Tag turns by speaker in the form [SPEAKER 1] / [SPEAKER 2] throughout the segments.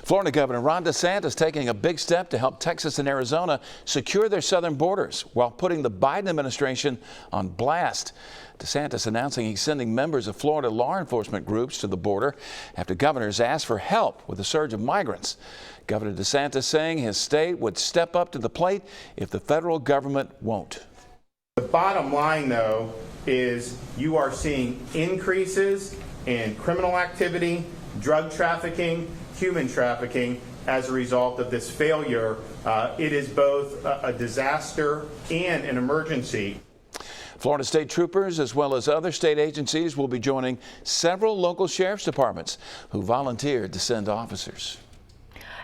[SPEAKER 1] Florida Governor Ron DeSantis taking a big step to help Texas and Arizona secure their southern borders while putting the Biden administration on blast. DeSantis announcing he's sending members of Florida law enforcement groups to the border after governors asked for help with the surge of migrants. Governor DeSantis saying his state would step up to the plate if the federal government won't.
[SPEAKER 2] The bottom line, though, is you are seeing increases in criminal activity, drug trafficking, human trafficking as a result of this failure. It is both a disaster and an emergency.
[SPEAKER 1] Florida state troopers, as well as other state agencies, will be joining several local sheriff's departments who volunteered to send officers.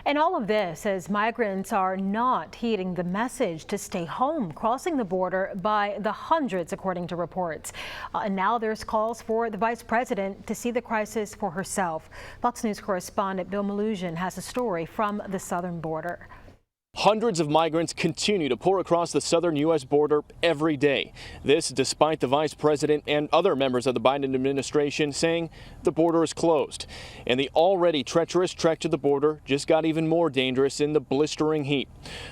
[SPEAKER 3] And all of this as migrants are not heeding the message to stay home, crossing the border by the hundreds, according to reports. And now there's calls for the vice president to see the crisis for herself. Fox News correspondent Bill Malusian has a story from the southern border.
[SPEAKER 4] Hundreds of migrants continue to pour across the southern U.S. border every day. This despite the vice president and other members of the Biden administration saying the border is closed. And the already treacherous trek to the border just got even more dangerous in the blistering heat.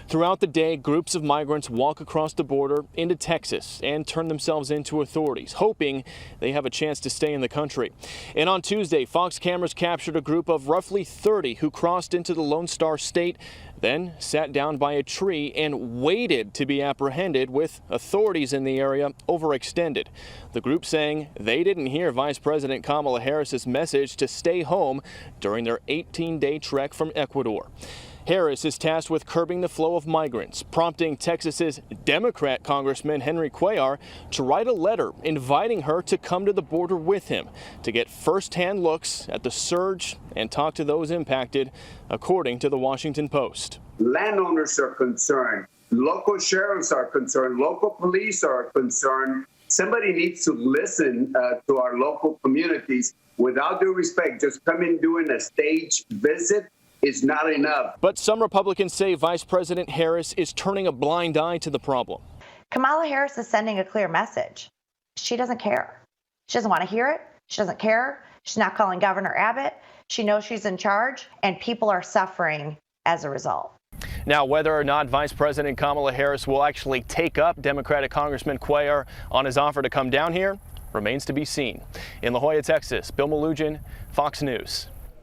[SPEAKER 4] Throughout the day, groups of migrants walk across the border into Texas and turn themselves into authorities, hoping they have a chance to stay in the country. And on Tuesday, Fox cameras captured a group of roughly 30 who crossed into the Lone Star State, then sat down by a tree and waited to be apprehended, with authorities in the area overextended. The group saying they didn't hear Vice President Kamala Harris's message to stay home during their 18-day trek from Ecuador. Harris is tasked with curbing the flow of migrants, prompting Texas's Democrat Congressman Henry Cuellar to write a letter inviting her to come to the border with him to get first-hand looks at the surge and talk to those impacted, according to the Washington Post.
[SPEAKER 5] Landowners are concerned. Local sheriffs are concerned. Local police are concerned. Somebody needs to listen to our local communities. Without due respect, just coming doing a stage visit is not enough.
[SPEAKER 4] But some Republicans say Vice President Harris is turning a blind eye to the problem.
[SPEAKER 6] Kamala Harris is sending a clear message. She doesn't care. She doesn't want to hear it. She doesn't care. She's not calling Governor Abbott. She knows she's in charge, and people are suffering as a result.
[SPEAKER 4] Now, whether or not Vice President Kamala Harris will actually take up Democratic Congressman Cuellar on his offer to come down here remains to be seen. In La Joya, Texas, Bill Malusian, Fox News.